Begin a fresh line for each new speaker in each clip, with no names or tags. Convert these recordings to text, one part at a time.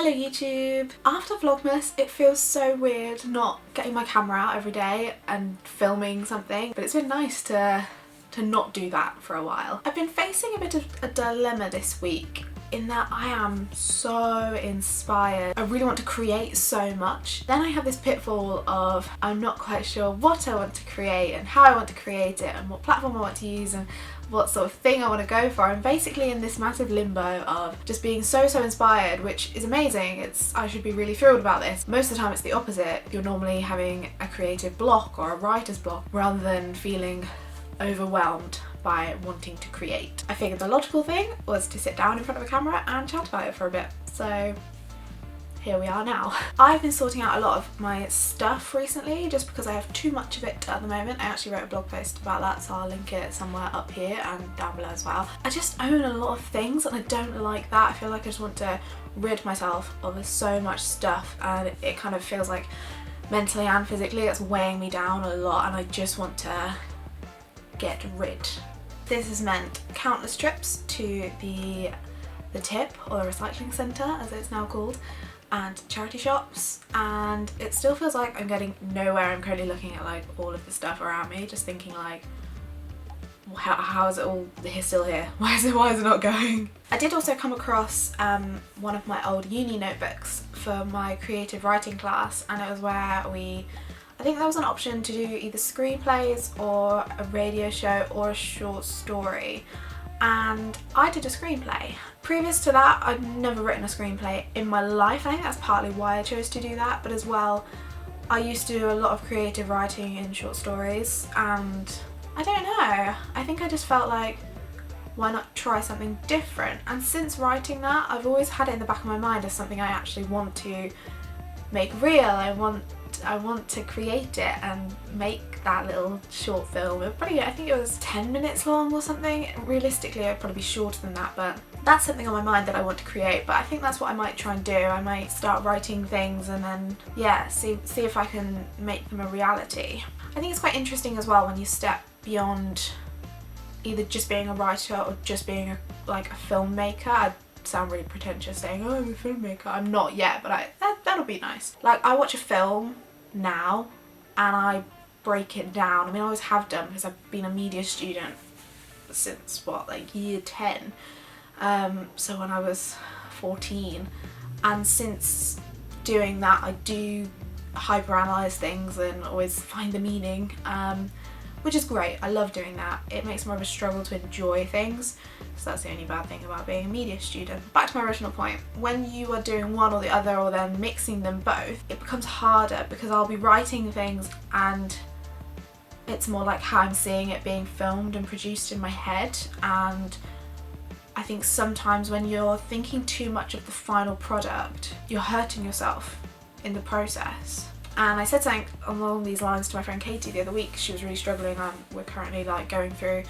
Hello YouTube! After Vlogmas it feels so weird not getting my camera out every day and filming something, but it's been nice to not do that for a while. I've been facing a bit of a dilemma this week in that I am so inspired. I really want to create so much. Then I have this pitfall of I'm not quite sure what I want to create and how I want to create it and what platform I want to use and what sort of thing I want to go for. I'm basically in this massive limbo of just being so inspired, which is amazing. I should be really thrilled about this. Most of the time it's the opposite. You're normally having a creative block or a writer's block rather than feeling overwhelmed by wanting to create. I figured the logical thing was to sit down in front of a camera and chat about it for a bit. So here we are now. I've been sorting out a lot of my stuff recently just because I have too much of it at the moment. I actually wrote a blog post about that, so I'll link it somewhere up here and down below as well. I just own a lot of things and I don't like that. I feel like I just want to rid myself of so much stuff, and it kind of feels like mentally and physically it's weighing me down a lot, and I just want to get rid. This has meant countless trips to the tip, or the recycling centre as it's now called, and charity shops, and it still feels like I'm getting nowhere. I'm currently looking at like all of the stuff around me just thinking like, how is it all still here? Why is it not going? I did also come across one of my old uni notebooks for my creative writing class, and it was where I think there was an option to do either screenplays or a radio show or a short story, and I did a screenplay. Previous to that I'd never written a screenplay in my life. I think that's partly why I chose to do that, but as well I used to do a lot of creative writing in short stories, and I don't know, I think I just felt like why not try something different. And since writing that, I've always had it in the back of my mind as something I actually want to make real. I want to create it and make that little short film. I think it was 10 minutes long or something. Realistically it'd probably be shorter than that, but that's something on my mind that I want to create. But I think that's what I might try and do. I might start writing things and then see if I can make them a reality. I think it's quite interesting as well when you step beyond either just being a writer or just being a filmmaker. I sound really pretentious saying, oh, I'm a filmmaker. I'm not yet, but that'll be nice. Like, I watch a film now and I break it down. I mean, I always have done because I've been a media student since year 10. So when I was 14, and since doing that I do hyperanalyze things and always find the meaning, which is great. I love doing that. It makes more of a struggle to enjoy things, so that's the only bad thing about being a media student. Back to my original point, when you are doing one or the other or then mixing them both, it becomes harder because I'll be writing things and it's more like how I'm seeing it being filmed and produced in my head, and I think sometimes when you're thinking too much of the final product, you're hurting yourself in the process. And I said something along these lines to my friend Katie the other week. She was really struggling. We're currently going through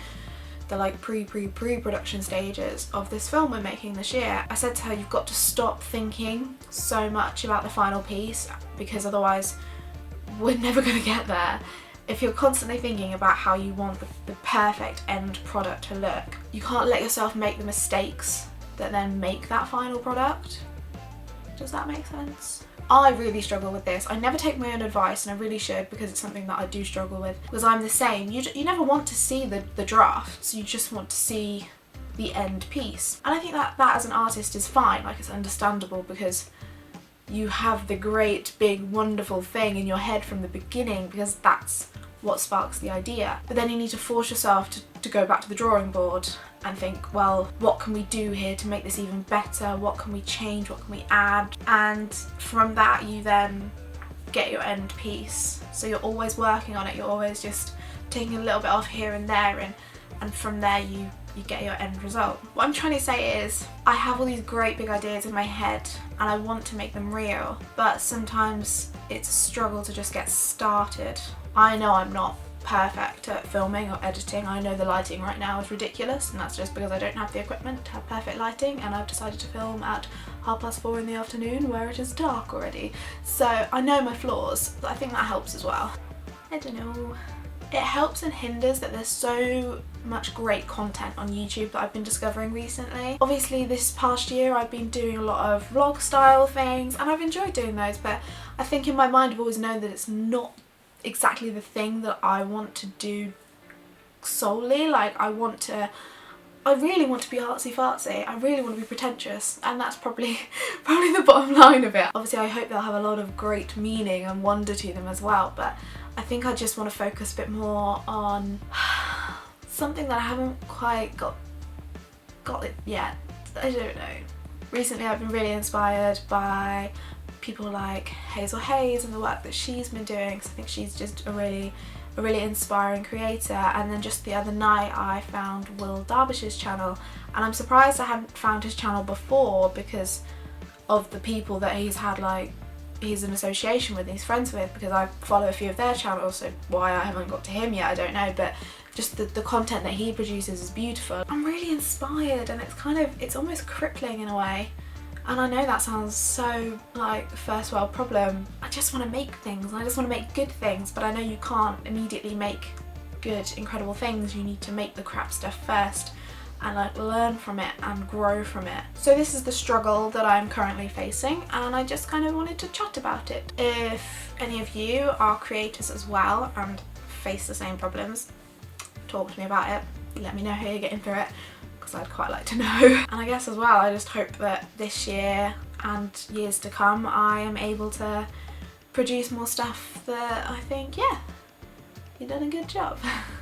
the pre-production stages of this film we're making this year. I said to her, you've got to stop thinking so much about the final piece, because otherwise we're never going to get there. If you're constantly thinking about how you want the perfect end product to look, you can't let yourself make the mistakes that then make that final product. Does that make sense? I really struggle with this. I never take my own advice, and I really should, because it's something that I do struggle with, because I'm the same. You never want to see the drafts, you just want to see the end piece. And I think that as an artist is fine, like, it's understandable because you have the great big wonderful thing in your head from the beginning, because that's what sparks the idea. But then you need to force yourself to go back to the drawing board and think, well, what can we do here to make this even better? What can we change? What can we add? And from that you then get your end piece. So you're always working on it, you're always just taking a little bit off here and there, and from there you get your end result. What I'm trying to say is, I have all these great big ideas in my head and I want to make them real, but sometimes it's a struggle to just get started. I know I'm not perfect at filming or editing. I know the lighting right now is ridiculous, and that's just because I don't have the equipment to have perfect lighting, and I've decided to film at 4:30 in the afternoon where it is dark already. So I know my flaws, but I think that helps as well. I don't know. it helps and hinders that there's so much great content on YouTube that I've been discovering recently. Obviously this past year I've been doing a lot of vlog style things and I've enjoyed doing those, but I think in my mind I've always known that it's not exactly the thing that I want to do solely. Like I really want to be artsy fartsy, I really want to be pretentious, and that's probably the bottom line of it. Obviously I hope they'll have a lot of great meaning and wonder to them as well, but I think I just want to focus a bit more on something that I haven't quite got it yet. I don't know. Recently I've been really inspired by people like Hazel Hayes and the work that she's been doing, because I think she's just a really inspiring creator. And then just the other night I found Will Derbish's channel, and I'm surprised I hadn't found his channel before because of the people that he's had, like he's in association with, he's friends with, because I follow a few of their channels, so why I haven't got to him yet I don't know, but just the content that he produces is beautiful. I'm really inspired, and it's almost crippling in a way. And I know that sounds so like first world problem. I just want to make things, and I just want to make good things, but I know you can't immediately make good, incredible things. You need to make the crap stuff first and like learn from it and grow from it. So this is the struggle that I'm currently facing, and I just kind of wanted to chat about it. If any of you are creators as well and face the same problems, talk to me about it. Let me know how you're getting through it, because I'd quite like to know. And I guess as well, I just hope that this year and years to come I am able to produce more stuff that I think, yeah, you've done a good job.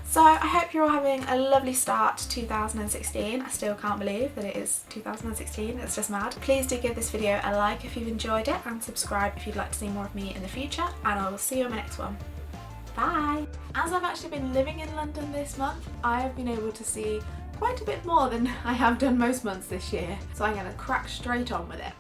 So I hope you're all having a lovely start to 2016. I still can't believe that it is 2016, it's just mad. Please do give this video a like if you've enjoyed it, and subscribe if you'd like to see more of me in the future, and I will see you in my next one. Bye! As I've actually been living in London this month, I have been able to see quite a bit more than I have done most months this year, so I'm going to crack straight on with it.